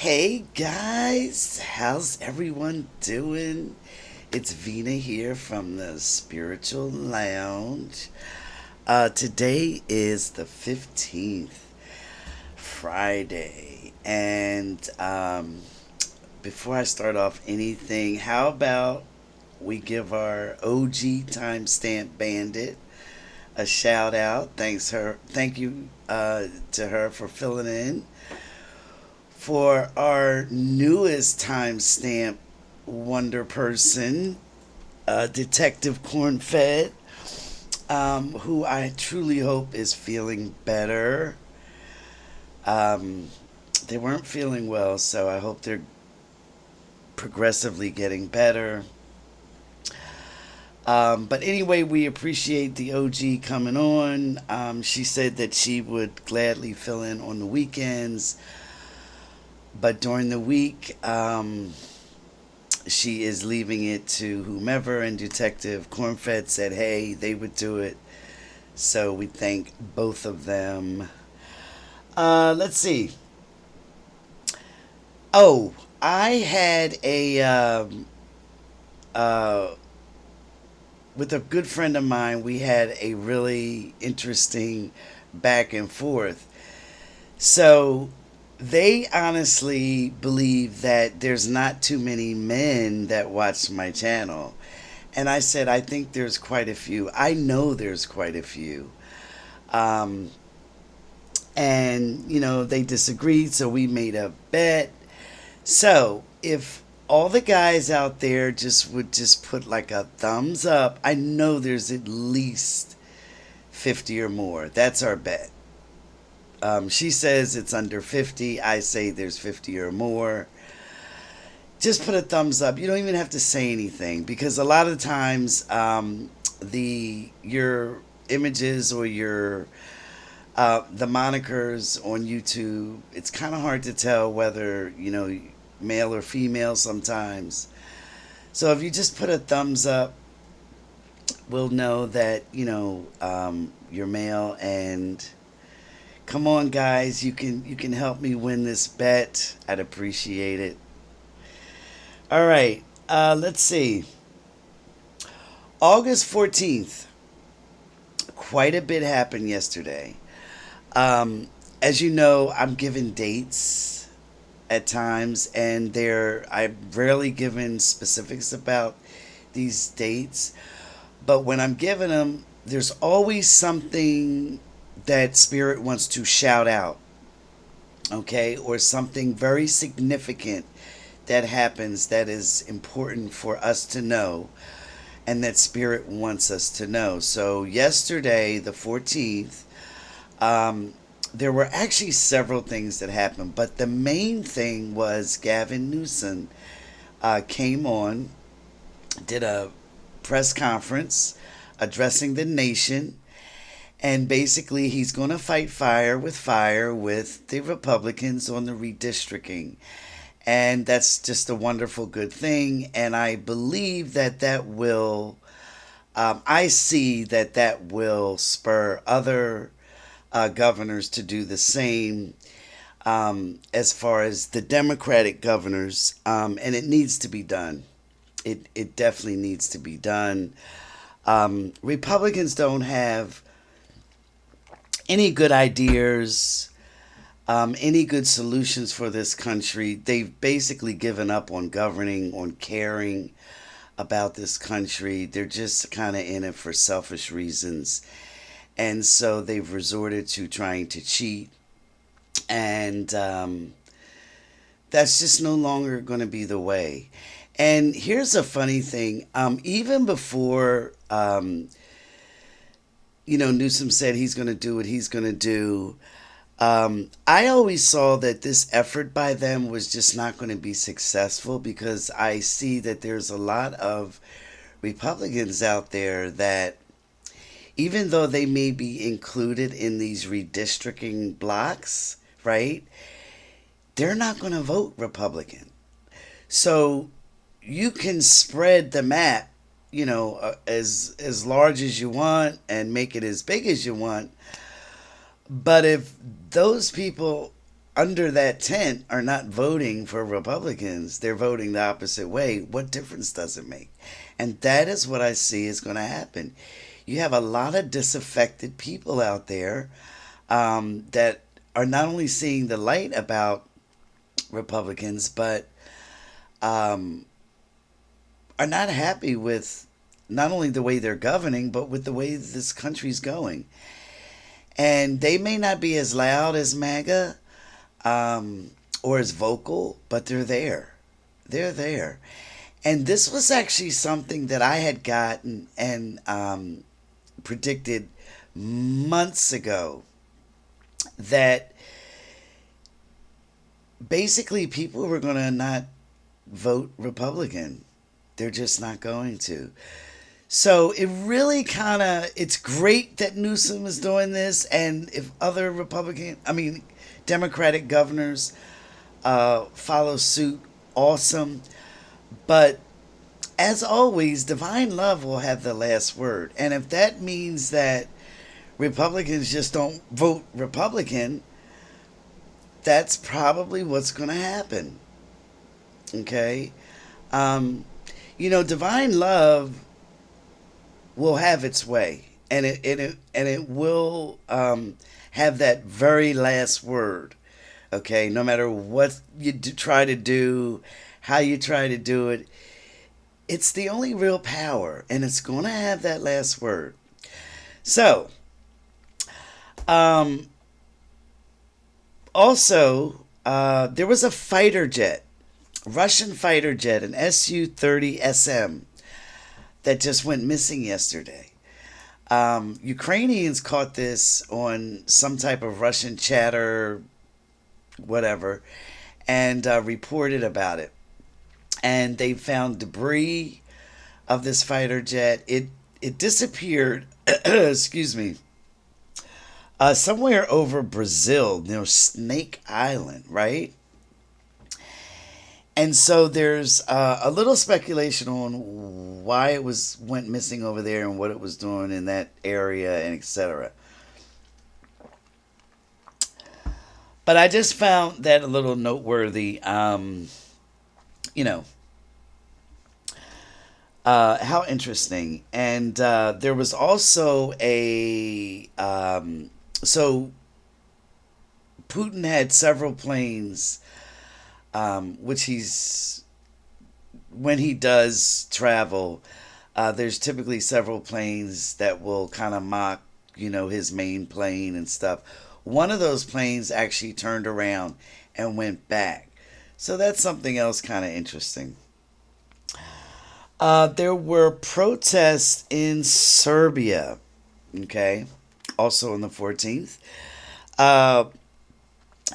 Hey guys, how's everyone doing? It's Vena here from the Spiritual Lounge. Today is the 15th, Friday. And before I start off anything, how about we give our OG timestamp bandit a shout out? Thank you to her for filling in. For our newest timestamp wonder person, Detective Cornfed, who I truly hope is feeling better. Um, they weren't feeling well, so I hope they're progressively getting better. But anyway, we appreciate the OG coming on. She said that she would gladly fill in on the weekends, but during the week, she is leaving it to whomever, and Detective Cornfed said, hey, they would do it. So we thank both of them. Let's see. Oh, I had uh, with a good friend of mine, we had a really interesting back and forth. So they honestly believe that there's not too many men that watch my channel. And I said, I think there's quite a few. I know there's quite a few. Um, and they disagreed, so we made a bet. So if all the guys out there just would just put like a thumbs up, I know there's at least 50 or more. That's our bet. She says it's under 50. I say there's 50 or more. Just put a thumbs up. You don't even have to say anything because a lot of times the your images or your the monikers on YouTube, it's kind of hard to tell whether male or female sometimes. So if you just put a thumbs up, we'll know that you're male. And come on, guys, you can help me win this bet. I'd appreciate it. All right, let's see. August 14th. Quite a bit happened yesterday. Um, as you know, I'm given dates at times, and I'm rarely given specifics about these dates. But when I'm giving them, there's always something that Spirit wants to shout out, okay, or something very significant that happens that is important for us to know and that Spirit wants us to know. So, yesterday, the 14th, um, there were actually several things that happened, but the main thing was Gavin Newsom came on, did a press conference addressing the nation, and basically he's going to fight fire with the Republicans on the redistricting. And that's just a wonderful, good thing. And I believe that will, I see that will spur other governors to do the same, as far as the Democratic governors. And it needs to be done. It definitely needs to be done. Republicans don't have any good ideas, any good solutions for this country. They've basically given up on governing, on caring about this country. They're just kind of in it for selfish reasons. And so they've resorted to trying to cheat. And that's just no longer going to be the way. And here's a funny thing. Even before, Newsom said he's going to do what he's going to do, I always saw that this effort by them was just not going to be successful because I see that there's a lot of Republicans out there that, even though they may be included in these redistricting blocks, right, they're not going to vote Republican. So you can spread the map, as large as you want and make it as big as you want. But if those people under that tent are not voting for Republicans. They're voting the opposite way. What difference does it make? And that is what I see is going to happen. You have a lot of disaffected people out there that are not only seeing the light about Republicans, but um, are not happy with not only the way they're governing, but with the way this country's going. And they may not be as loud as MAGA, um, or as vocal, but they're there. They're there. And this was actually something that I had gotten and predicted months ago, that basically people were going to not vote Republican. They're just not going to. So it really kind of, it's great that Newsom is doing this, and if other Democratic governors follow suit, awesome. But as always, divine love will have the last word. And if that means that Republicans just don't vote Republican, that's probably what's going to happen. Okay? Um, divine love will have its way, and it will have that very last word. Okay, no matter what you try to do, how you try to do it, it's the only real power, and it's going to have that last word. So, um, also, there was a fighter jet, Russian fighter jet, an Su-30 SM, that just went missing yesterday. Ukrainians caught this on some type of Russian chatter, whatever, and reported about it. And they found debris of this fighter jet. It disappeared. Excuse me. Somewhere over Brazil, near Snake Island, right? And so there's a little speculation on why it went missing over there and what it was doing in that area and etc. But I just found that a little noteworthy. You know, how interesting. And there was also so Putin had several planes, which when he does travel, there's typically several planes that will kind of mock, his main plane and stuff. One of those planes actually turned around and went back. So that's something else kind of interesting. There were protests in Serbia, okay, also on the 14th. Uh,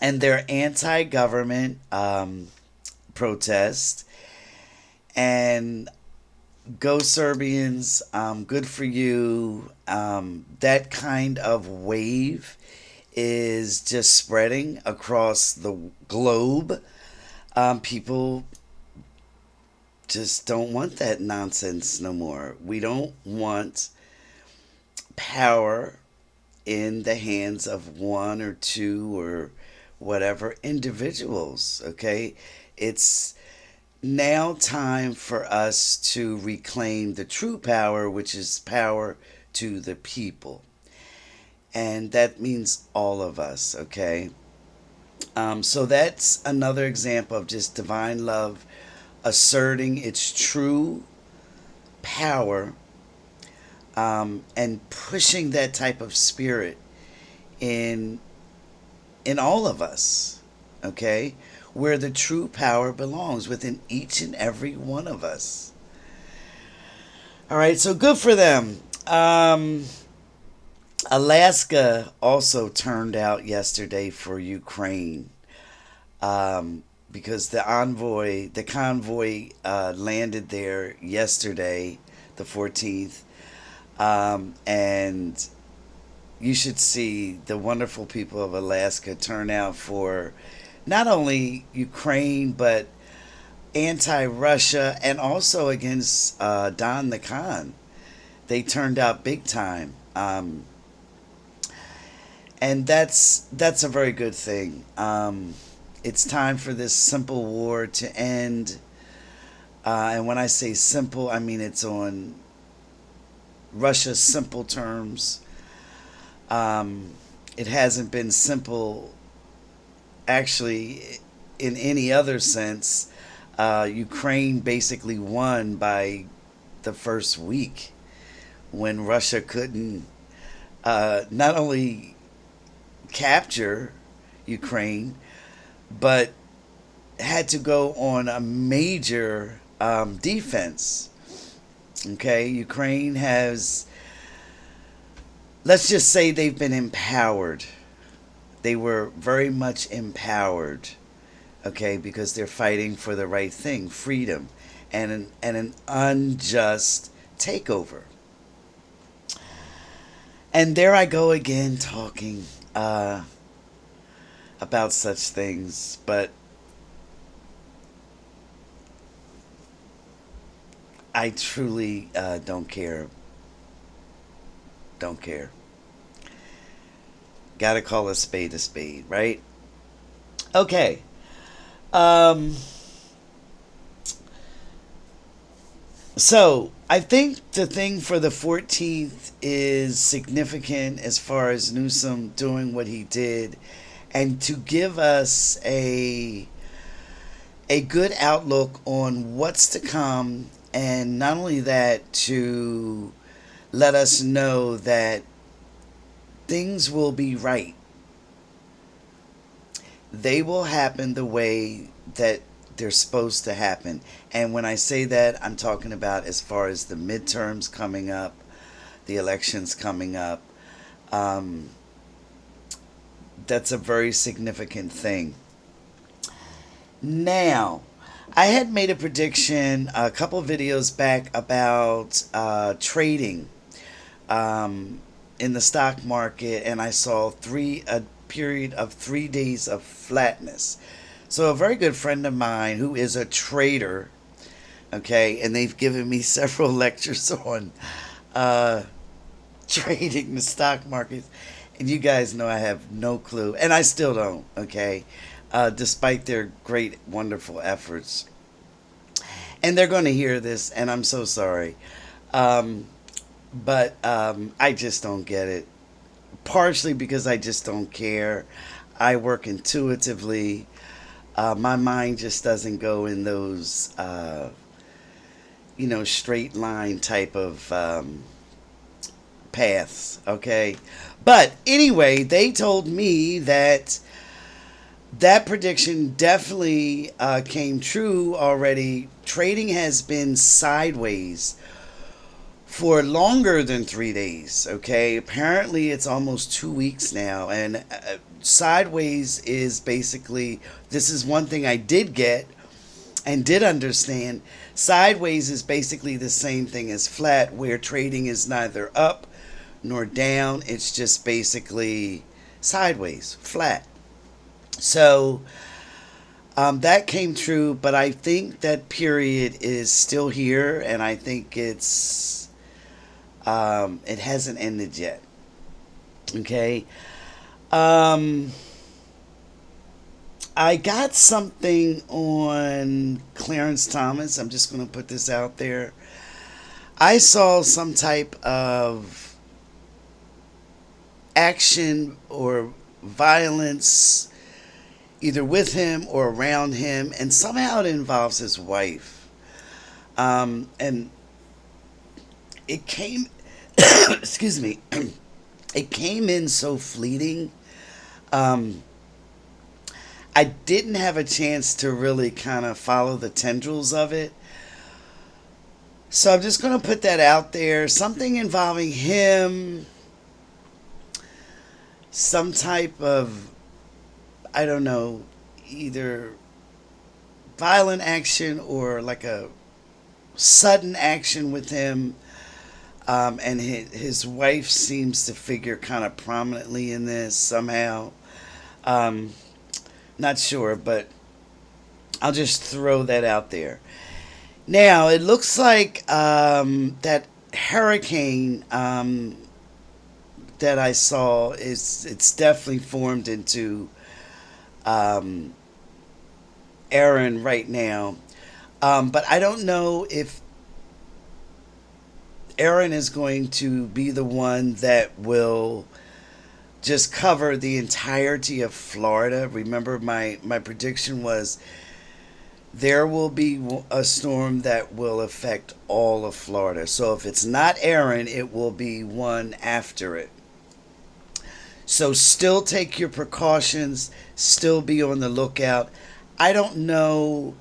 and they're anti-government protest. And go Serbians, good for you. That kind of wave is just spreading across the globe. People just don't want that nonsense no more. We don't want power in the hands of one or two or whatever individuals, okay? It's now time for us to reclaim the true power, which is power to the people. And that means all of us, okay? So that's another example of just divine love asserting its true power, and pushing that type of spirit in all of us, okay? Where the true power belongs, within each and every one of us. All right, so good for them. Alaska also turned out yesterday for Ukraine, because the convoy landed there yesterday, the 14th, and you should see the wonderful people of Alaska turn out for not only Ukraine, but anti-Russia, and also against Don the Khan. They turned out big time. and that's a very good thing. It's time for this simple war to end. And when I say simple, I mean it's on Russia's simple terms. Um, it hasn't been simple, actually, in any other sense. Ukraine basically won by the first week when Russia couldn't not only capture Ukraine, but had to go on a major defense. Okay, Ukraine has, let's just say they've been empowered. They were very much empowered, okay, because they're fighting for the right thing, freedom, and an unjust takeover. And there I go again talking about such things, but I truly don't care. Don't care. Gotta call a spade, right? Okay. Um, so I think the thing for the 14th is significant as far as Newsom doing what he did, and to give us a good outlook on what's to come, and not only that, to let us know that things will be right. They will happen the way that they're supposed to happen. And when I say that, I'm talking about as far as the midterms coming up, the elections coming up. Um, that's a very significant thing. Now, I had made a prediction a couple videos back about trading in the stock market, and I saw a period of 3 days of flatness. So a very good friend of mine who is a trader, okay, and they've given me several lectures on uh, trading the stock market, and you guys know I have no clue, and I still don't, okay, despite their great, wonderful efforts. And they're going to hear this, and I'm so sorry. Um, but I just don't get it. Partially because I just don't care. I work intuitively. My mind just doesn't go in those, straight line type of paths. Okay. But anyway, they told me that prediction definitely came true already. Trading has been sideways for longer than 3 days. Okay, apparently it's almost 2 weeks now, and sideways is basically, this is one thing I did get and did understand. Sideways is basically the same thing as flat, where trading is neither up nor down. It's just basically sideways, flat. So that came true, but I think that period is still here, and I think it hasn't ended yet. Okay. Um, I got something on Clarence Thomas. I'm just going to put this out there. I saw some type of action or violence either with him or around him, and somehow it involves his wife. And it came, excuse me, it came in so fleeting. Um, I didn't have a chance to really kind of follow the tendrils of it. So I'm just going to put that out there. Something involving him, some type of, I don't know, either violent action or like a sudden action with him. And his wife seems to figure kind of prominently in this somehow. Um, Not sure, but I'll just throw that out there. Now, it looks like that hurricane that I saw is it's definitely formed into um, Aaron right now. But I don't know if Aaron is going to be the one that will just cover the entirety of Florida. Remember, my prediction was there will be a storm that will affect all of Florida. So if it's not Aaron, it will be one after it. So still take your precautions, still be on the lookout. I don't know.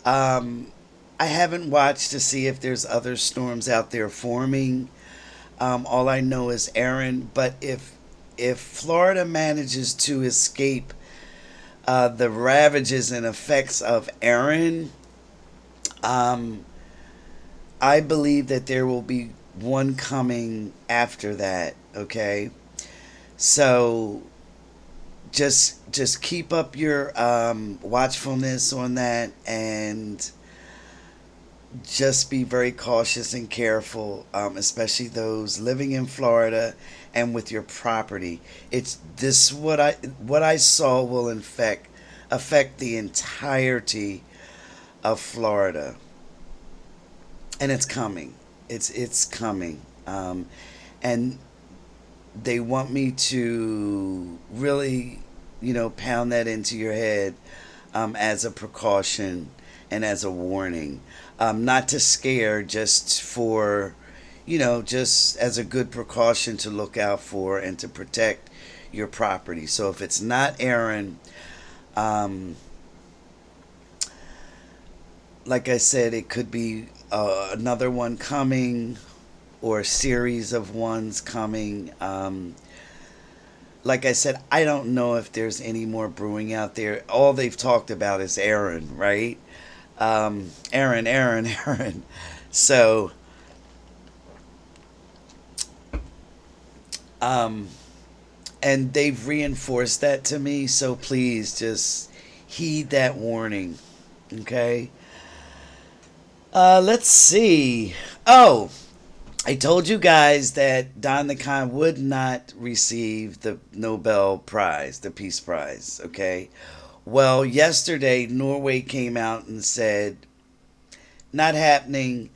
Um, I haven't watched to see if there's other storms out there forming. All I know is Aaron. But if Florida manages to escape the ravages and effects of Aaron, um, I believe that there will be one coming after that. Okay, so just keep up your watchfulness on that, and just be very cautious and careful, especially those living in Florida and with your property. It's this what I saw will affect the entirety of Florida, and it's coming. It's coming, and they want me to really, pound that into your head as a precaution and as a warning. Not to scare, just for, just as a good precaution to look out for and to protect your property. So if it's not Aaron, um, like I said, it could be another one coming or a series of ones coming. Like I said, I don't know if there's any more brewing out there. All they've talked about is Aaron, right? Aaron, Aaron, Aaron. So, um, and they've reinforced that to me. So please just heed that warning. Okay. Let's see. Oh, I told you guys that Don the Khan would not receive the Nobel Prize, the Peace Prize. Okay. Well, yesterday Norway came out and said not happening,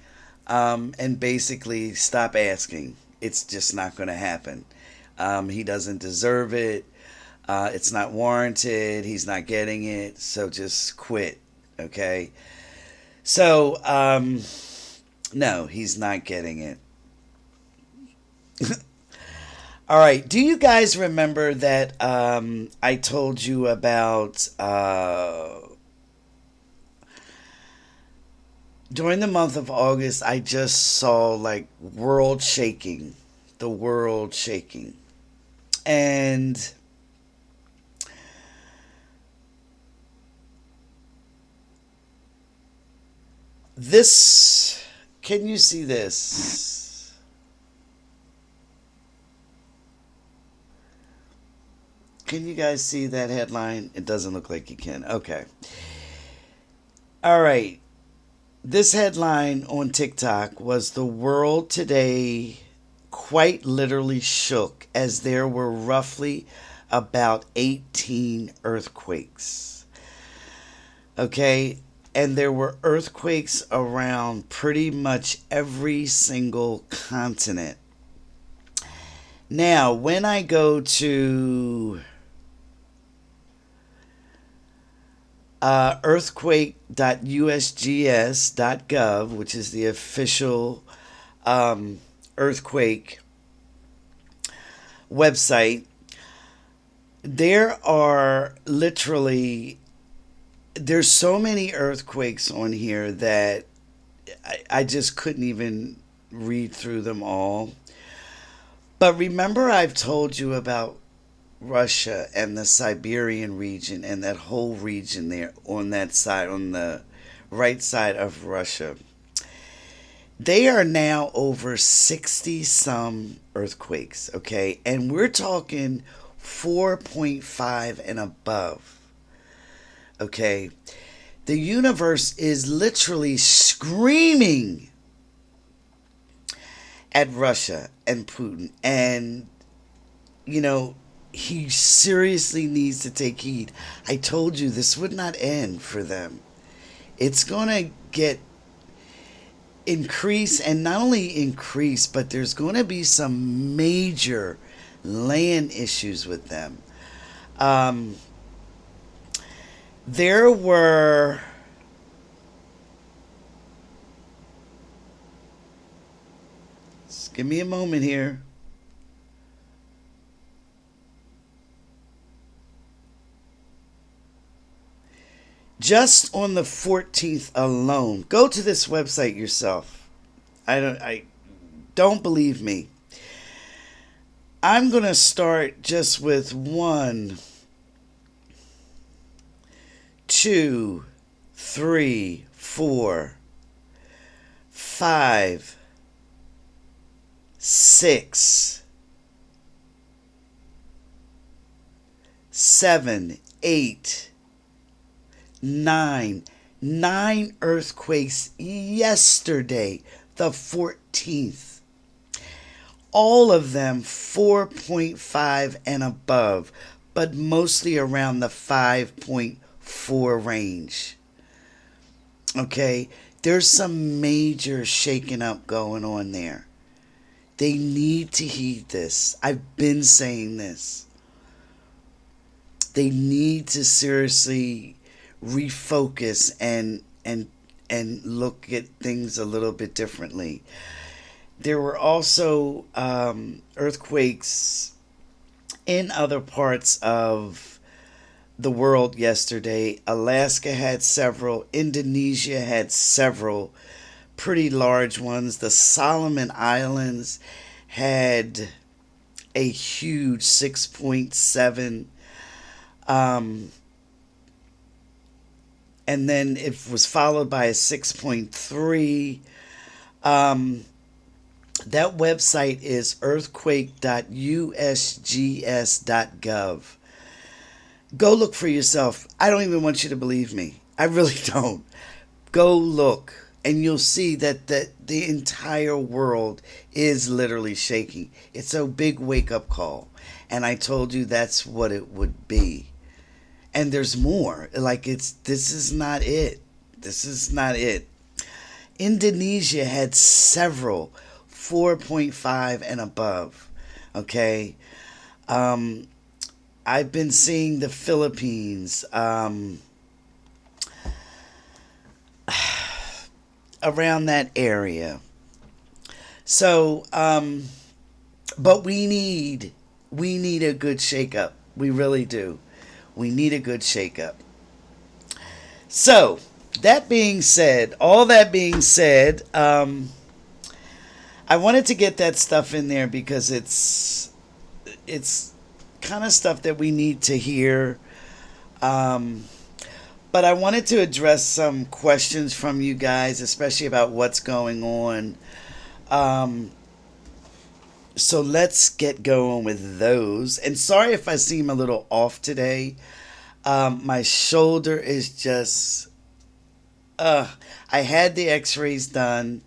and basically stop asking. It's just not going to happen. He doesn't deserve it. It's not warranted. He's not getting it. So just quit. Okay. So, no, he's not getting it. All right. Do you guys remember that I told you about during the month of August? I just saw like world shaking, the world shaking, and this. Can you see this? Can you guys see that headline? It doesn't look like you can. Okay. All right. This headline on TikTok was "The world today quite literally shook as there were roughly about 18 earthquakes." Okay. And there were earthquakes around pretty much every single continent. Now, when I go to earthquake.usgs.gov, which is the official earthquake website, there are literally there's so many earthquakes on here that I just couldn't even read through them all. But remember, I've told you about Russia and the Siberian region and that whole region there on that side, on the right side of Russia. They are now over 60 some earthquakes, okay? And we're talking 4.5 and above, okay? The universe is literally screaming at Russia and Putin. And you know, he seriously needs to take heed. I told you this would not end for them. It's going to get increase, and not only increase, but there's going to be some major land issues with them. Um, there were, just give me a moment here. Just on the 14th alone, go to this website yourself. I don't believe me. I'm going to start just with one, two, three, four, five, six, seven, eight, nine earthquakes yesterday, the 14th. All of them 4.5 and above, but mostly around the 5.4 range. Okay, there's some major shaking up going on there. They need to heed this. I've been saying this. They need to seriously refocus and look at things a little bit differently. There were also earthquakes in other parts of the world yesterday. Alaska had several. Indonesia had several pretty large ones. The Solomon Islands had a huge 6.7. And then it was followed by a 6.3. That website is earthquake.usgs.gov. Go look for yourself. I don't even want you to believe me. I really don't. Go look, and you'll see that the entire world is literally shaking. It's a big wake-up call. And I told you that's what it would be. And there's more. This is not it. This is not it. Indonesia had several 4.5 and above. Okay. I've been seeing the Philippines around that area. So, but we need a good shakeup. We really do. We need a good shakeup. So, all that being said, I wanted to get that stuff in there because it's kind of stuff that we need to hear. But I wanted to address some questions from you guys, especially about what's going on. So let's get going with those. And sorry if I seem a little off today. My shoulder is just. I had the x-rays done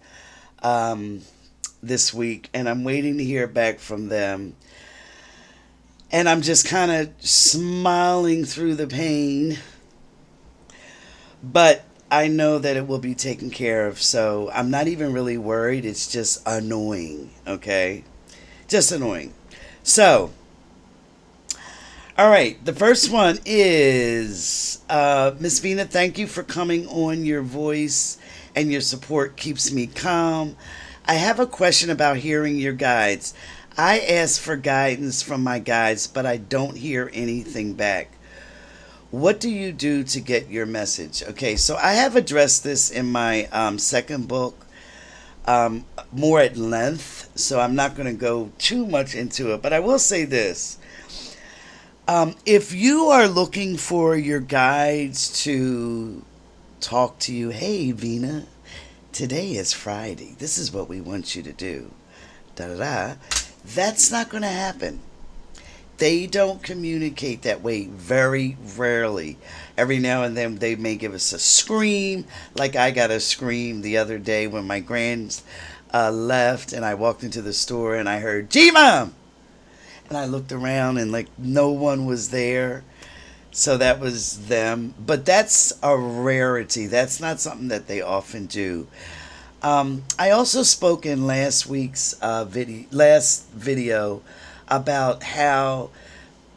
this week, and I'm waiting to hear back from them. And I'm just kind of smiling through the pain. But I know that it will be taken care of, so I'm not even really worried. It's just annoying, okay? Just annoying. So, all right, the first one is Miss Venia, thank you for coming on. Your voice and your support keeps me calm. I have a question about hearing your guides. I ask for guidance from my guides, but I don't hear anything back. What do you do to get your message? Okay, so I have addressed this in my second book more at length, so I'm not going to go too much into it, but I will say this. If you are looking for your guides to talk to you, hey, Vena, today is Friday. This is what we want you to do. Da da da. That's not going to happen. They don't communicate that way, very rarely. Every now and then they may give us a scream, like I got a scream the other day when my grands left and I walked into the store and I heard, G-Mom! And I looked around and like no one was there. So that was them. But that's a rarity. That's not something that they often do. I also spoke in last video about how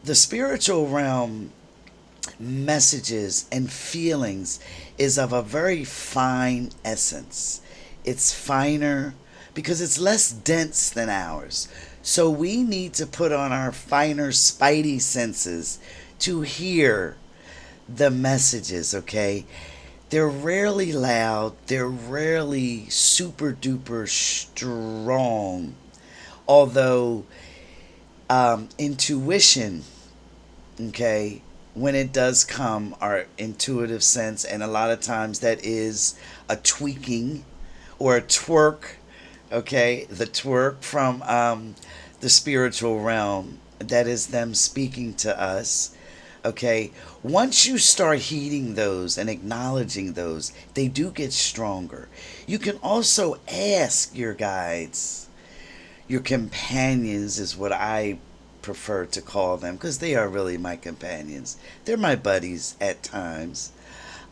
the spiritual realm messages and feelings is of a very fine essence. It's finer because it's less dense than ours. So we need to put on our finer spidey senses to hear the messages, okay? They're rarely loud, they're rarely super duper strong. Although intuition, okay, when it does come, our intuitive sense, and a lot of times that is a tweaking or a twerk, okay, the twerk from the spiritual realm, that is them speaking to us. Okay, once you start heeding those and acknowledging those, they do get stronger. You can also ask your guides, your companions is what I prefer to call them because they are really my companions. They're my buddies at times.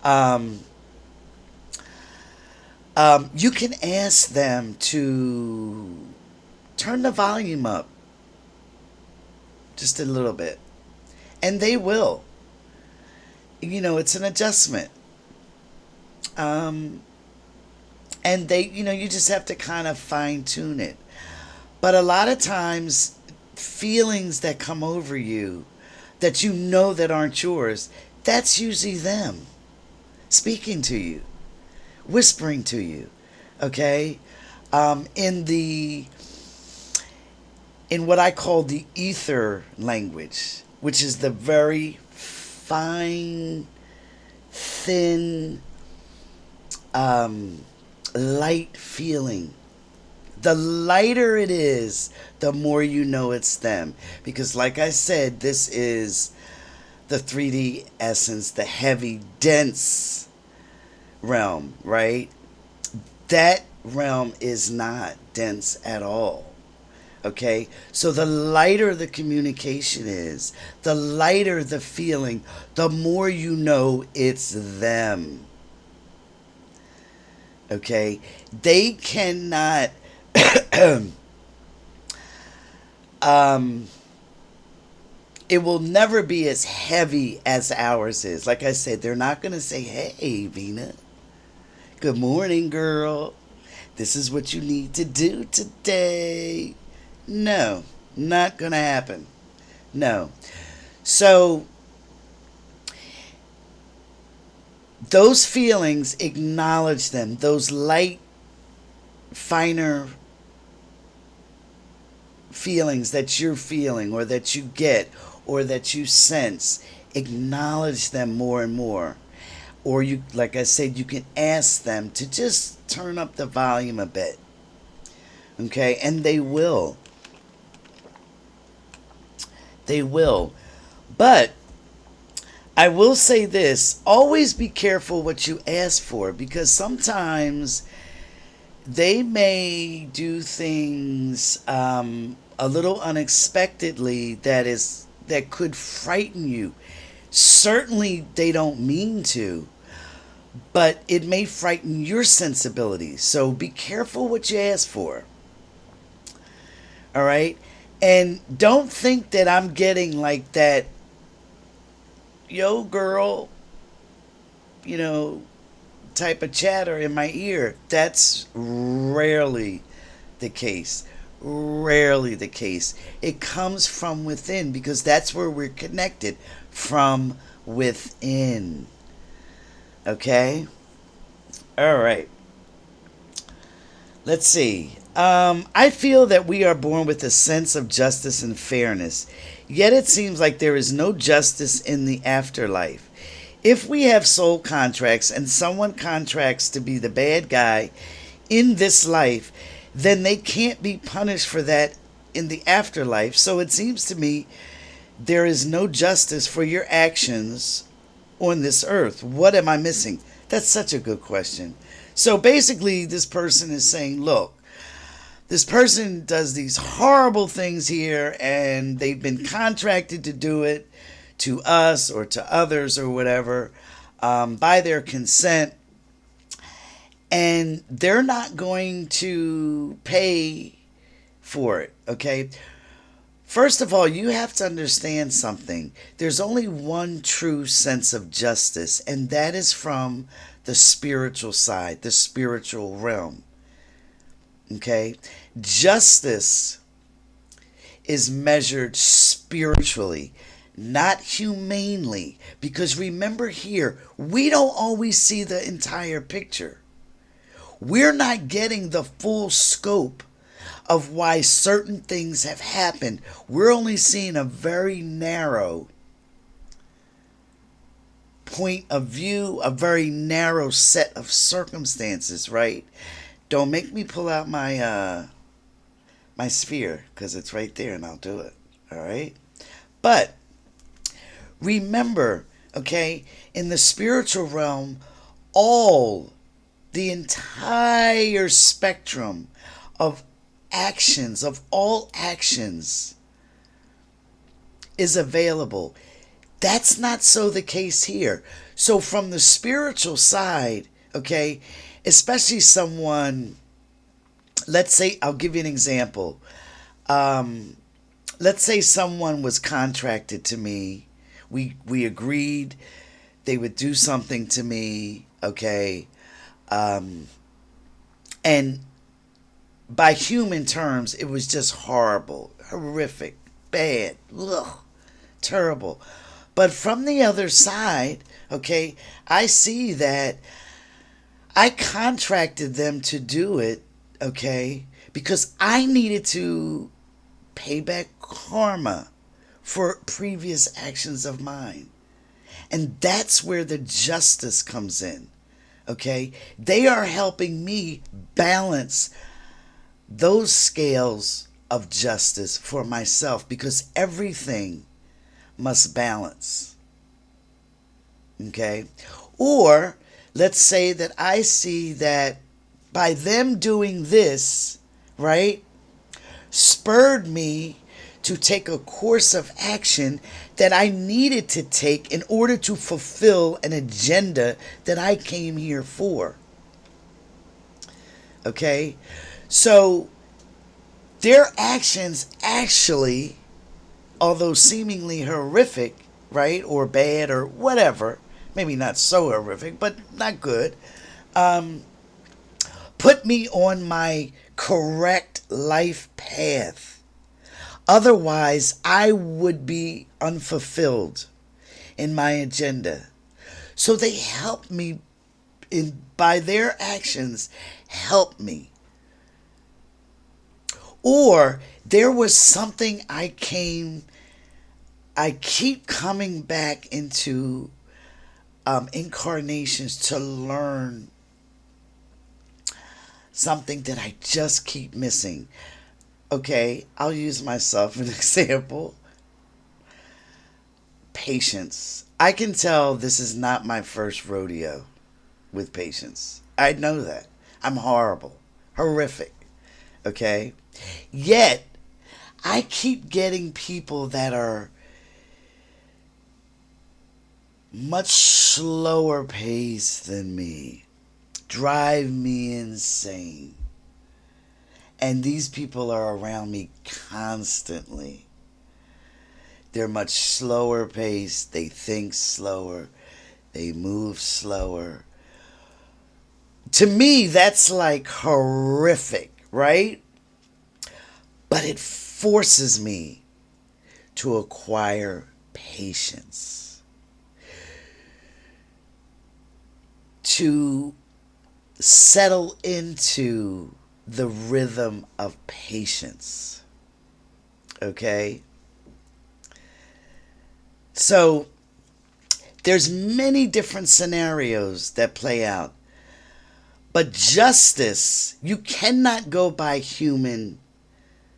Um, you can ask them to turn the volume up just a little bit, and they will. It's an adjustment. Um, and you just have to kind of fine tune it. But a lot of times, feelings that come over you that that aren't yours, that's usually them speaking to you, whispering to you. Okay, in what I call the ether language, which is the very fine, thin, um, light feeling. The lighter it is, the more you know it's them. Because, like I said, this is the 3D essence, the heavy, dense realm, right? That realm is not dense at all. Okay? So, the lighter the communication is, the lighter the feeling, the more you know it's them. Okay? They cannot um, it will never be as heavy as ours is. Like I said, they're not going to say, "Hey, Vena, good morning, girl. This is what you need to do today." No, not going to happen. No. So, those feelings, acknowledge them. Those light, finer feelings that you're feeling or that you get or that you sense, acknowledge them more and more. Or you, like I said, you can ask them to just turn up the volume a bit. Okay? And they will. They will. But I will say this, always be careful what you ask for, because sometimes they may do things a little unexpectedly that could frighten you. Certainly they don't mean to, but it may frighten your sensibilities. So be careful what you ask for. All right? And don't think that I'm getting like that, yo girl, you know, type of chatter in my ear. That's rarely the case. Rarely the case. It comes from within because that's where we're connected, from within. Okay? All right. Let's see. I feel that we are born with a sense of justice and fairness, yet it seems like there is no justice in the afterlife. If we have soul contracts and someone contracts to be the bad guy in this life, then they can't be punished for that in the afterlife. So it seems to me there is no justice for your actions on this earth. What am I missing? That's such a good question. So basically, this person is saying, look, this person does these horrible things here, and they've been contracted to do it to us or to others or whatever, by their consent, and they're not going to pay for it, okay? First of all, you have to understand something. There's only one true sense of justice, and that is from the spiritual side, the spiritual realm. Okay? Justice is measured spiritually, not humanely. Because remember here, we don't always see the entire picture. We're not getting the full scope of why certain things have happened. We're only seeing a very narrow point of view, a very narrow set of circumstances, right? Don't make me pull out my sphere, because it's right there and I'll do it. All right? But remember, okay, in the spiritual realm, the entire spectrum of actions, of all actions, is available. That's not so the case here. So from the spiritual side, okay, especially someone, let's say, I'll give you an example. Let's say someone was contracted to me. We agreed they would do something to me, okay, and by human terms, it was just horrible, horrific, bad, ugh, terrible. But from the other side, okay, I see that I contracted them to do it, okay, because I needed to pay back karma for previous actions of mine. And that's where the justice comes in, okay? They are helping me balance those scales of justice for myself, because everything must balance. Okay? Or let's say that I see that by them doing this, right, spurred me to take a course of action that I needed to take in order to fulfill an agenda that I came here for. Okay? So their actions actually, although seemingly horrific, right, or bad or whatever, maybe not so horrific, but not good, put me on my correct life path. Otherwise, I would be unfulfilled in my agenda. So they help me by their actions, help me. Or there was something I keep coming back into incarnations to learn something that I just keep missing. Okay, I'll use myself as an example. Patience. I can tell this is not my first rodeo with patience. I know that. I'm horrible. Horrific. Okay? Yet, I keep getting people that are much slower paced than me. Drive me insane. And these people are around me constantly. They're much slower paced. They think slower. They move slower. To me, that's like horrific, right? But it forces me to acquire patience, to settle into the rhythm of patience. Okay? So there's many different scenarios that play out. But justice, you cannot go by human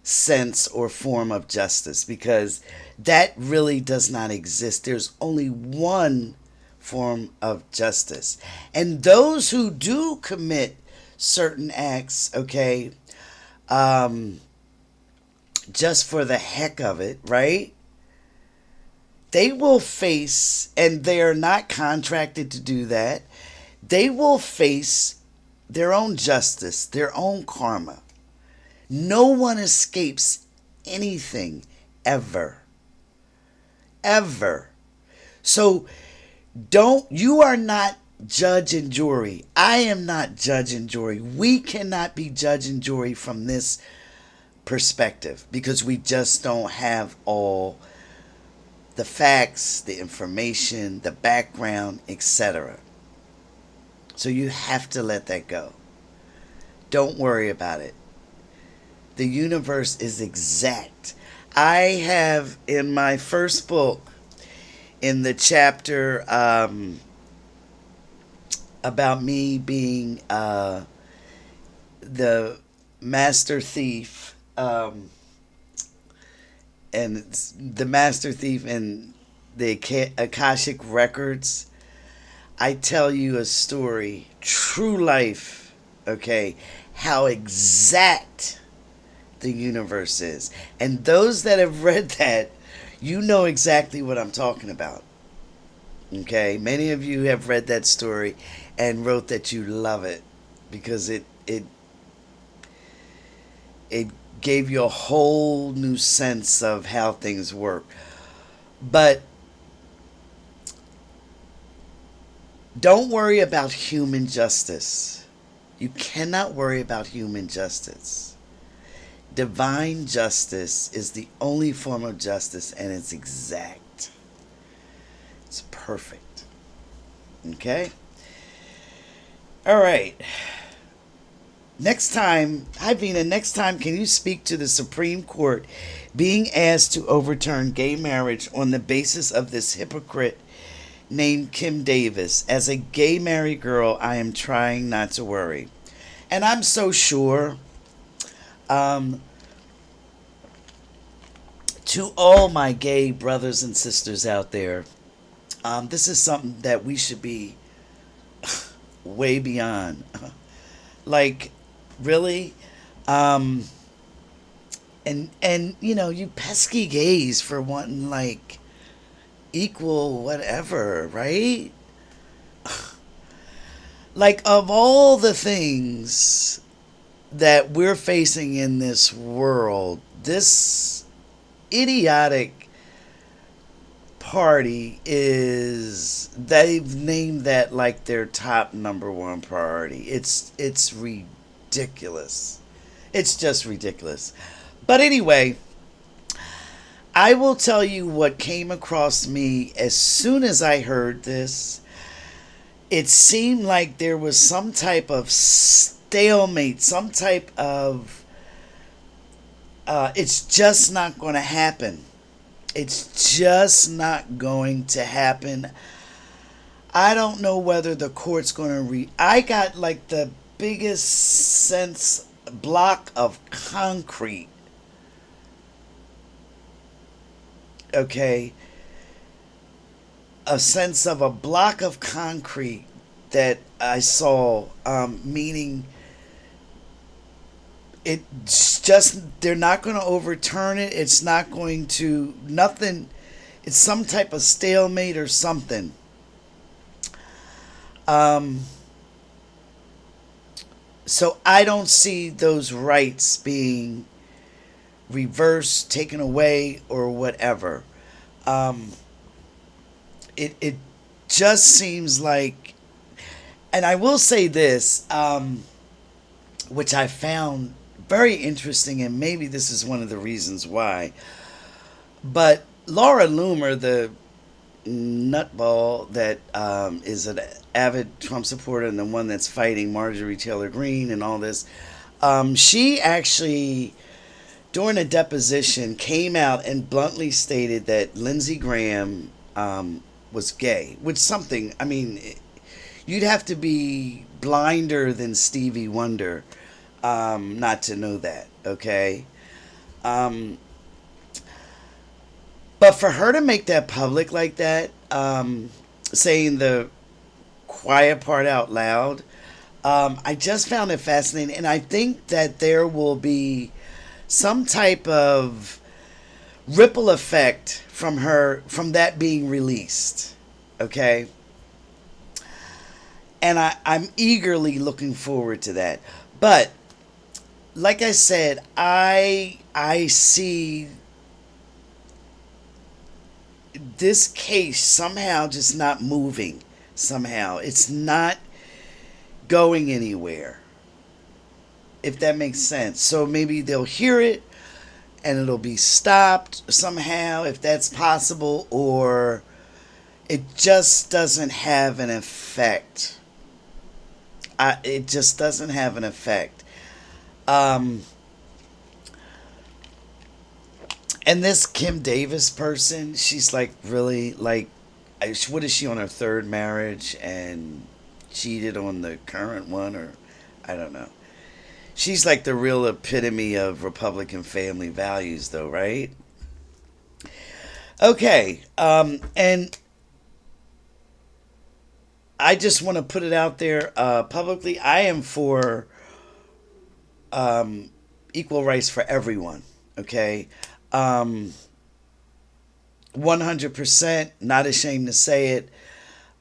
sense or form of justice, because that really does not exist. There's only one form of justice. And those who do commit certain acts, okay, um, just for the heck of it, right? They will face, and they are not contracted to do that, they will face their own justice, their own karma. No one escapes anything ever. Ever. So you are not judge and jury. I am not judge and jury. We cannot be judge and jury from this perspective because we just don't have all the facts, the information, the background, etc. So you have to let that go. Don't worry about it. The universe is exact. I have in my first book, in the chapter about me being the master thief, and it's the master thief in the Akashic records, I tell you a story, true life, okay, how exact the universe is. And those that have read that, you know exactly what I'm talking about. Okay, many of you have read that story and wrote that you love it because it gave you a whole new sense of how things work. But don't worry about human justice. You cannot worry about human justice. Divine justice is the only form of justice, and it's exact. It's perfect. Okay? All right. Next time, hi Vena, next time can you speak to the Supreme Court being asked to overturn gay marriage on the basis of this hypocrite named Kim Davis? As a gay married girl, I am trying not to worry. And I'm so sure to all my gay brothers and sisters out there, this is something that we should be way beyond. Like, really? And you know, you pesky gays for wanting like equal whatever, right? Like, of all the things that we're facing in this world, this idiotic party is, they've named that like their top number one priority. It's ridiculous. It's just ridiculous. But anyway, I will tell you what came across me as soon as I heard this. It seemed like there was some type of stalemate, some type of it's just not going to happen. It's just not going to happen. I don't know whether the court's going to I got like the biggest sense block of concrete. Okay? A sense of a block of concrete that I saw, meaning it's just, they're not going to overturn it. It's not going to, nothing. It's some type of stalemate or something. So I don't see those rights being reversed, taken away, or whatever. It just seems like, and I will say this, which I found very interesting, and maybe this is one of the reasons why. But Laura Loomer, the nutball that is an avid Trump supporter and the one that's fighting Marjorie Taylor Greene and all this, she actually, during a deposition, came out and bluntly stated that Lindsey Graham was gay. Which something, I mean, you'd have to be blinder than Stevie Wonder not to know that, okay? But for her to make that public like that, saying the quiet part out loud, I just found it fascinating, and I think that there will be some type of ripple effect from her from that being released. Okay, and I'm eagerly looking forward to that. But like I said, I see this case somehow just not moving. Somehow it's not going anywhere. If that makes sense. So maybe they'll hear it and it'll be stopped somehow, if that's possible, or it just doesn't have an effect. It just doesn't have an effect. Um, and this Kim Davis person, she's like really like, what is she on her third marriage and cheated on the current one, or I don't know. She's like the real epitome of Republican family values, though, right? Okay, and I just want to put it out there publicly. I am for um, equal rights for everyone. Okay, 100%. Not ashamed to say it.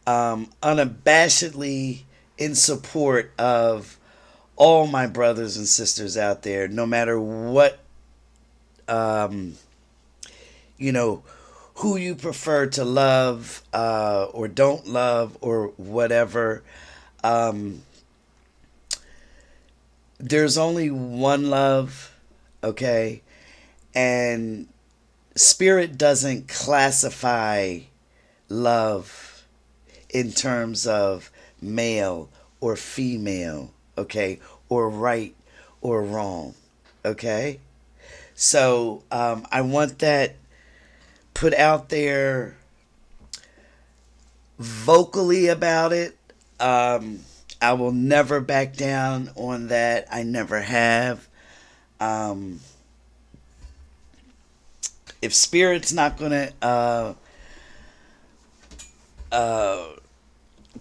Unabashedly in support of all my brothers and sisters out there, no matter what, um, you know, who you prefer to love or don't love or whatever. Um, there's only one love, okay? And Spirit doesn't classify love in terms of male or female, okay? Or right or wrong, okay? So I want that put out there vocally about it. I will never back down on that. I never have. Um, if Spirit's not going to uh,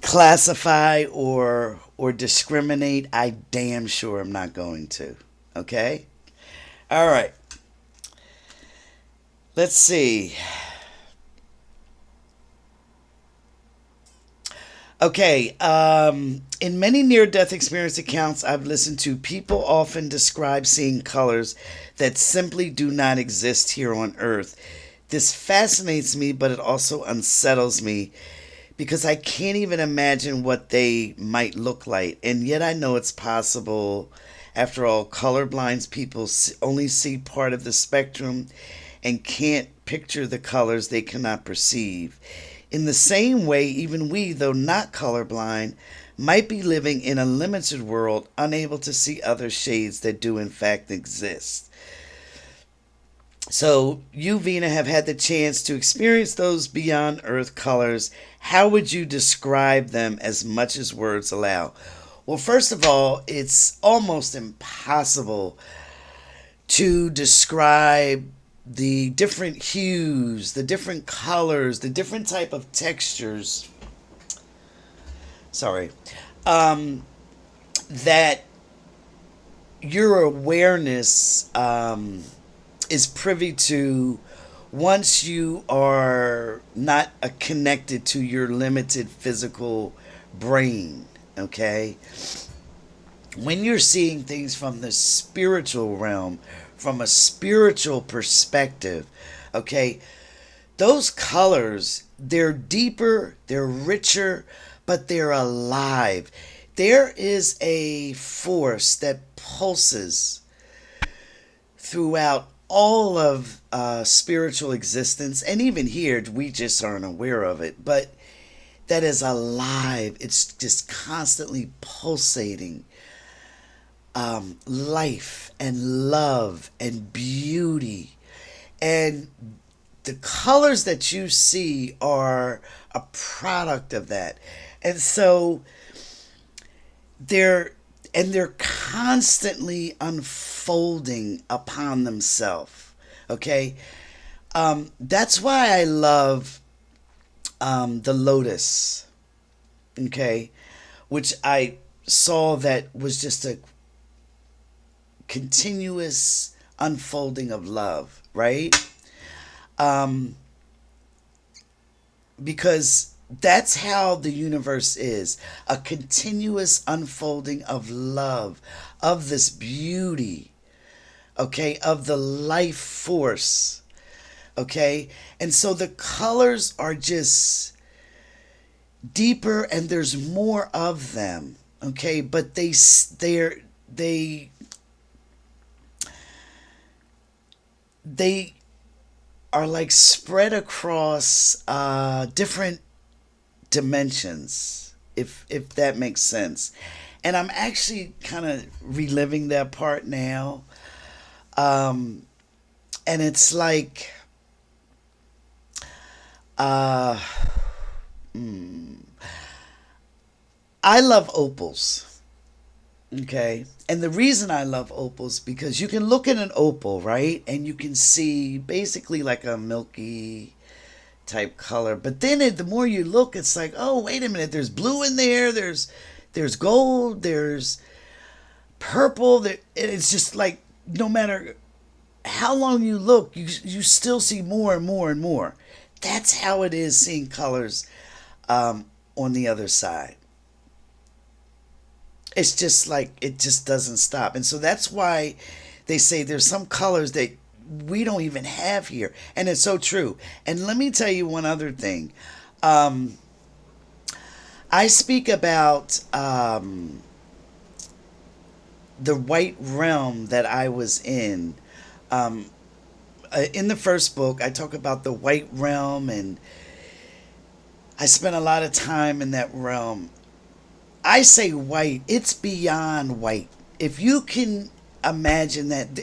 classify or discriminate, I damn sure am not going to. Okay? All right. Let's see. Okay, in many near death experience accounts I've listened to, people often describe seeing colors that simply do not exist here on Earth. This fascinates me, but it also unsettles me because I can't even imagine what they might look like. And yet I know it's possible. After all, colorblind people only see part of the spectrum and can't picture the colors they cannot perceive. In the same way, even we, though not colorblind, might be living in a limited world, unable to see other shades that do in fact exist. So, you, Vena, have had the chance to experience those beyond Earth colors. How would you describe them as much as words allow? Well, first of all, it's almost impossible to describe the different hues, the different colors, the different type of textures. Sorry. Um, that your awareness is privy to once you are not connected to your limited physical brain. Okay? When you're seeing things from the spiritual realm, from a spiritual perspective, okay, those colors, they're deeper, they're richer, but they're alive. There is a force that pulses throughout all of spiritual existence, and even here, we just aren't aware of it, but that is alive. It's just constantly pulsating. Life and love and beauty. And the colors that you see are a product of that. And so they're they're constantly unfolding upon themselves. Okay? That's why I love the lotus. Okay? Which I saw that was just a continuous unfolding of love, right? Um, because that's how the universe is, a continuous unfolding of love, of this beauty, okay, of the life force, okay? And so the colors are just deeper and there's more of them, okay? But they they are like spread across different dimensions, if that makes sense. And I'm actually kind of reliving that part now. Um, and it's like, uh, mm, I love opals. Okay. And the reason I love opals because you can look at an opal, right? And you can see basically like a milky type color. But then the more you look, it's like, oh, wait a minute. There's blue in there. There's gold. There's purple. It's just like no matter how long you look, you still see more and more and more. That's how it is seeing colors on the other side. It's just like it just doesn't stop, and so that's why they say there's some colors that we don't even have here, and it's so true. And let me tell you one other thing. Um, I speak about the white realm that I was in. Um, in the first book, I talk about the white realm, and I spent a lot of time in that realm. I say white, it's beyond white. If you can imagine that,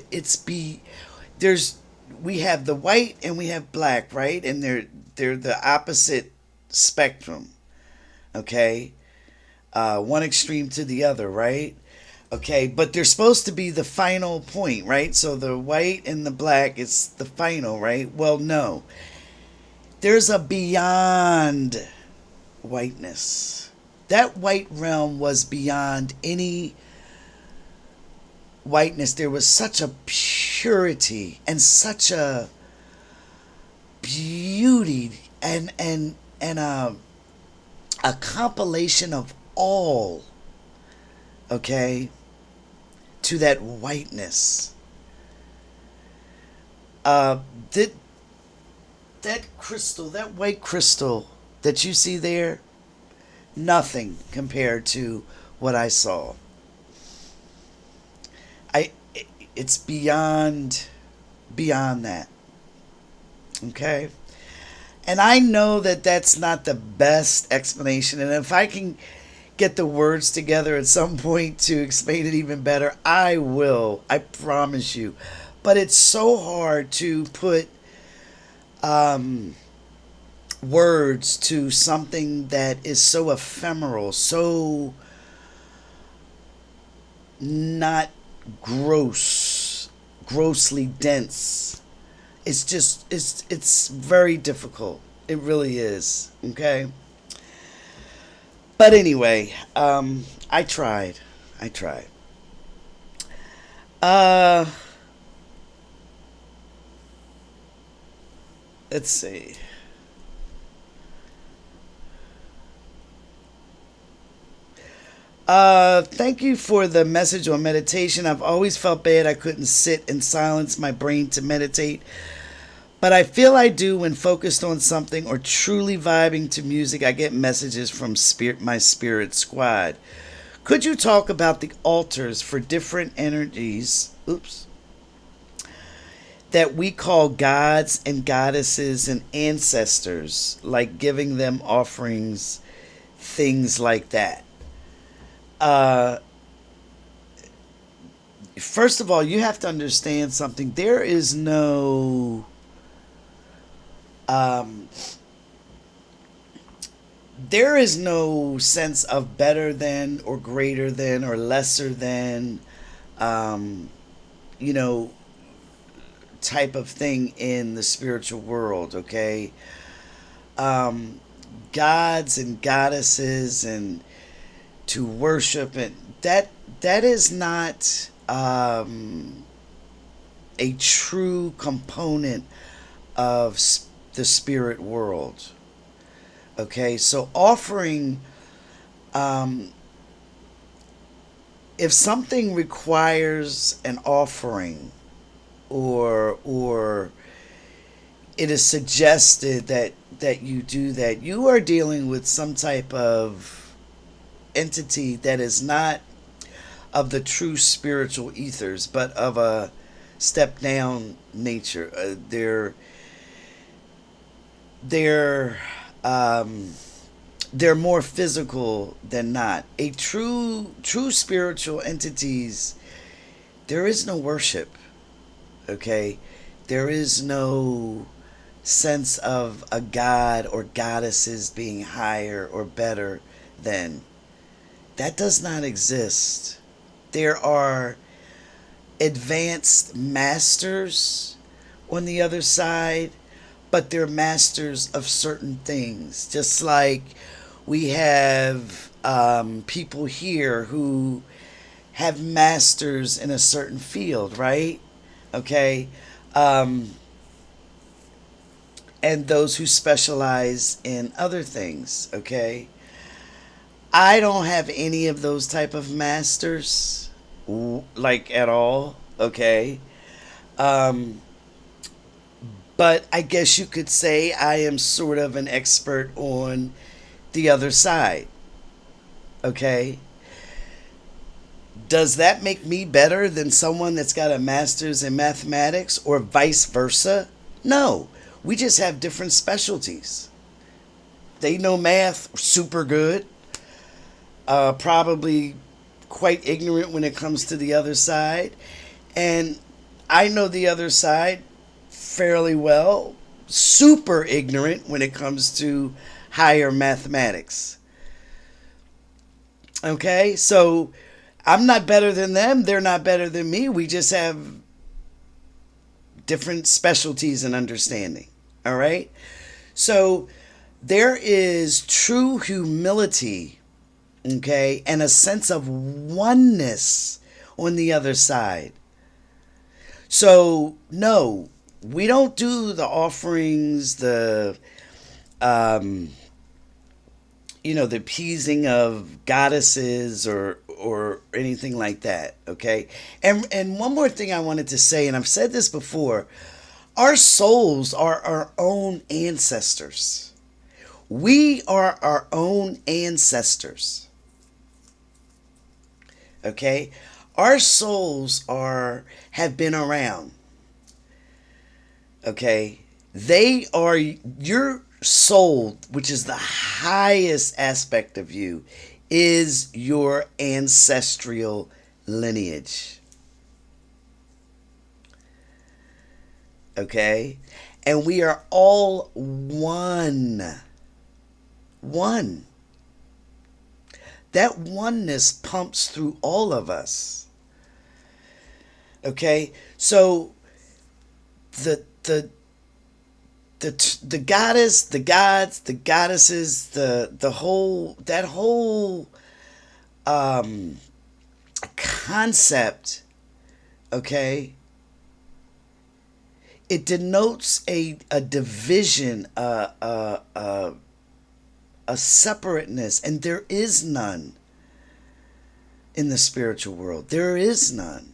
there's we have the white and we have black, right? And they're the opposite spectrum, okay? One extreme to the other, right? Okay, but they're supposed to be the final point, right? So the white and the black is the final, right? Well, no. There's a beyond whiteness. That white realm was beyond any whiteness. There was such a purity and such a beauty and a compilation of all, okay, to that whiteness. Uh, that that crystal, that white crystal that you see there, nothing compared to what I saw. I it's beyond that. Okay? And I know that that's not the best explanation, and if I can get the words together at some point to explain it even better, I will. I promise you. But it's so hard to put um, words to something that is so ephemeral, so not grossly dense. It's very difficult. It really is. Okay. But anyway, I tried. I tried. Uh, let's see. Thank you for the message on meditation. I've always felt bad I couldn't sit and silence my brain to meditate, but I feel I do when focused on something or truly vibing to music. I get messages from my spirit squad. Could you talk about the altars for different energies? Oops. That we call gods and goddesses and ancestors, like giving them offerings, things like that. Uh, First of all, you have to understand something. Um, there is no sense of better than or greater than or lesser than, um, you know, type of thing in the spiritual world. Okay, um, gods and goddesses and to worship, and that is not a true component of the spirit world. Okay, so offering, um, if something requires an offering, or it is suggested that you do that, you are dealing with some type of entity that is not of the true spiritual ethers, but of a step down nature. They're um, they're more physical than not. A true spiritual entities. There is no worship. Okay, there is no sense of a god or goddesses being higher or better than. That does not exist. There are advanced masters on the other side, but they're masters of certain things. Just like we have people here who have masters in a certain field, right? Okay. Um, and those who specialize in other things, okay? I don't have any of those type of masters, like at all, okay? Um, but I guess you could say I am sort of an expert on the other side, okay? Does that make me better than someone that's got a master's in mathematics or vice versa? No. We just have different specialties. They know math super good, probably quite ignorant when it comes to the other side. And I know the other side fairly well, super ignorant when it comes to higher mathematics. Okay, so I'm not better than them, they're not better than me. We just have different specialties and understanding. All right, so there is true humility, okay, and a sense of oneness on the other side. So, no, we don't do the offerings, um, the appeasing of goddesses or anything like that. Okay, and one more thing I wanted to say, and I've said this before: our souls are our own ancestors. We are our own ancestors. Okay, our souls have been around. Okay, they are your soul, which is the highest aspect of you, is your ancestral lineage. Okay, and we are all one. One. That oneness pumps through all of us. Okay, so the the goddess, the gods, the goddesses, the whole that whole um, concept, okay, it denotes a division, a separateness, and there is none in the spiritual world. There is none.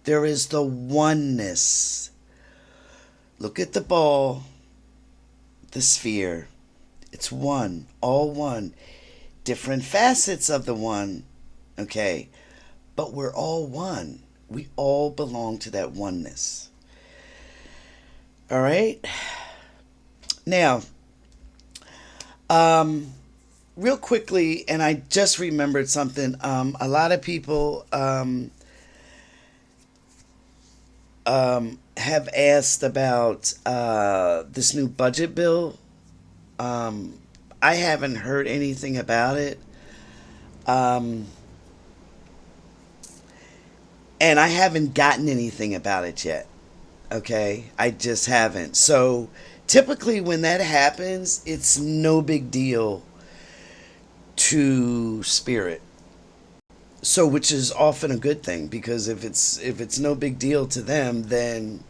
There is the oneness. Look at the ball, the sphere. It's one, all one. Different facets of the one, okay? But we're all one. We all belong to that oneness. All right? Now, real quickly, and I just remembered something. A lot of people have asked about this new budget bill. I haven't heard anything about it. Um, and I haven't gotten anything about it yet. Okay? I just haven't. So typically when that happens, it's no big deal to spirit. So, which is often a good thing, because if it's no big deal to them, then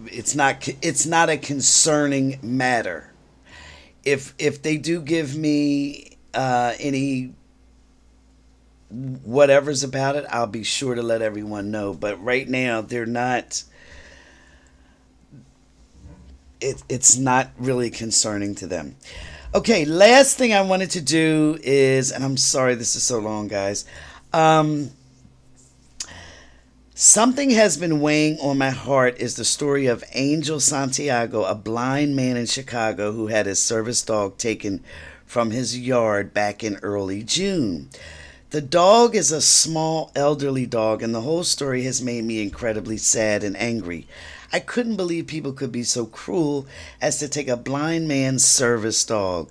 it's not a concerning matter. If they do give me any whatever's about it, I'll be sure to let everyone know. But right now, they're not. It's not really concerning to them. Okay, last thing I wanted to do is, and I'm sorry this is so long, guys. Um, Something has been weighing on my heart is the story of Angel Santiago, a blind man in Chicago who had his service dog taken from his yard back in early June. The dog is a small elderly dog, and the whole story has made me incredibly sad and angry. I couldn't believe people could be so cruel as to take a blind man's service dog.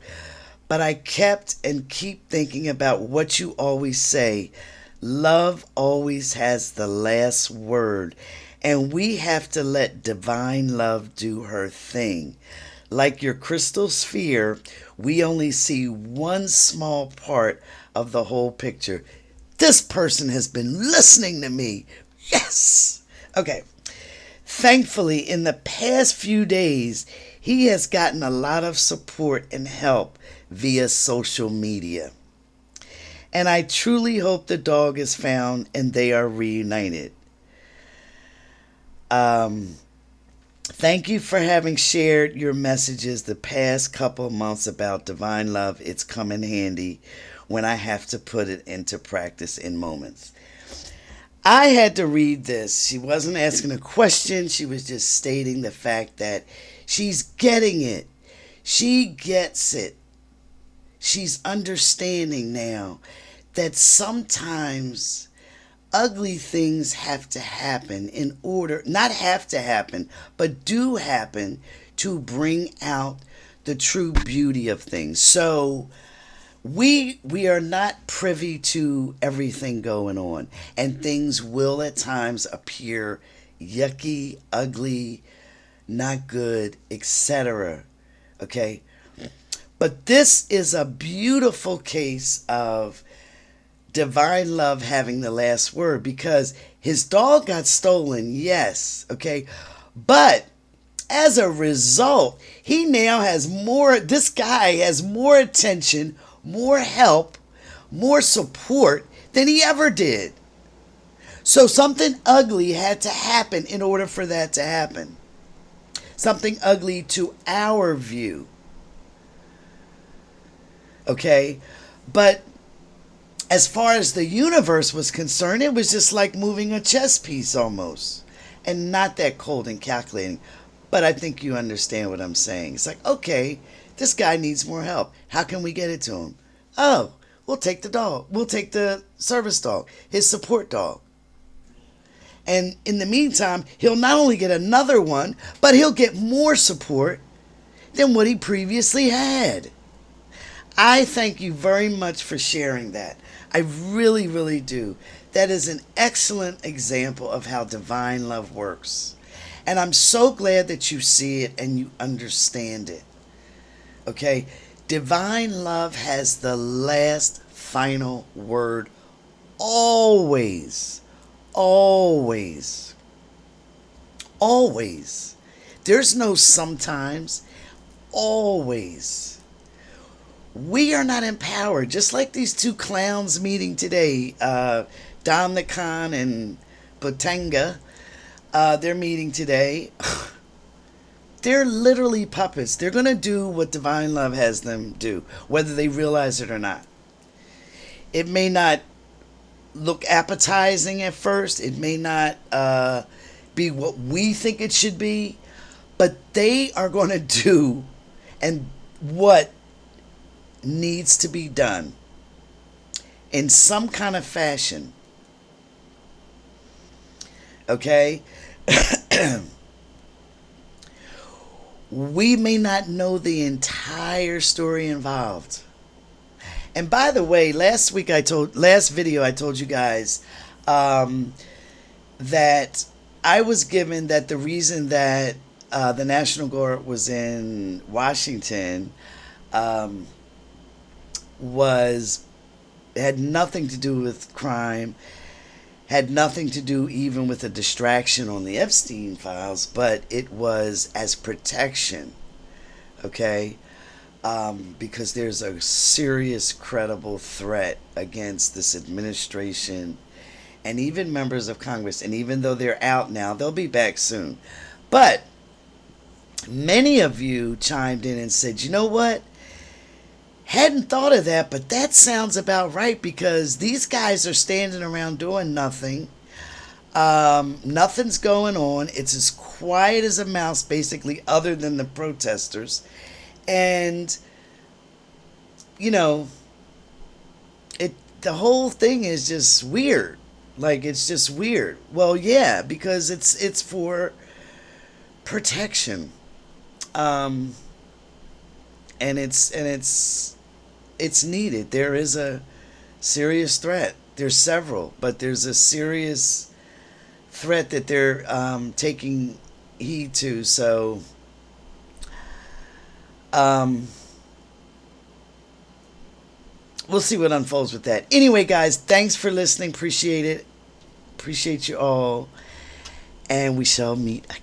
But I kept and keep thinking about what you always say. Love always has the last word, and we have to let divine love do her thing. Like your crystal sphere, we only see one small part of the whole picture. This person has been listening to me. Yes! Okay. Thankfully, in the past few days, he has gotten a lot of support and help via social media. And I truly hope the dog is found and they are reunited. Um, Thank you for having shared your messages the past couple of months about divine love. It's come in handy when I have to put it into practice in moments. I had to read this. She wasn't asking a question, she was just stating the fact that she's getting it. She gets it. She's understanding now that sometimes ugly things have to happen in order, not have to happen, but do happen to bring out the true beauty of things. So we are not privy to everything going on, and things will at times appear yucky, ugly, not good, etc. Okay? But this is a beautiful case of divine love having the last word, because his dog got stolen, yes, okay? But as a result, he now has more, this guy has more attention, more help, more support than he ever did. So something ugly had to happen in order for that to happen. Something ugly to our view. Okay? But as far as the universe was concerned, it was just like moving a chess piece almost. And not that cold and calculating. But I think you understand what I'm saying. It's like, okay, this guy needs more help. How can we get it to him? Oh, we'll take the dog. We'll take the service dog, his support dog. And in the meantime, he'll not only get another one, but he'll get more support than what he previously had. I thank you very much for sharing that. I really, really do. That is an excellent example of how divine love works. And I'm so glad that you see it and you understand it. Okay? Divine love has the last final word always. Always. Always. There's no sometimes. Always. We are not empowered. Just like these two clowns meeting today, Don the Khan and Botanga, they're meeting today. They're literally puppets. They're going to do what divine love has them do, whether they realize it or not. It may not look appetizing at first. It may not be what we think it should be, but they are going to do and what needs to be done in some kind of fashion. Okay? We may not know the entire story involved. And by the way, last video I told you guys that I was given that the reason that the National Guard was in Washington was had nothing to do with crime, had nothing to do even with a distraction on the Epstein files, but it was as protection, okay? Because there's a serious, credible threat against this administration and even members of Congress. And even though they're out now, they'll be back soon. But many of you chimed in and said, you know what? Hadn't thought of that, but that sounds about right because these guys are standing around doing nothing. Nothing's going on. It's as quiet as a mouse, basically, other than the protesters. And, you know, the whole thing is just weird. Like, it's just weird. Well, yeah, because it's for protection. Um, and it's needed. There is a serious threat. There's several, but there's a serious threat that they're taking heed to. So, um, we'll see what unfolds with that. Anyway, guys, thanks for listening. Appreciate it. Appreciate you all. And we shall meet again.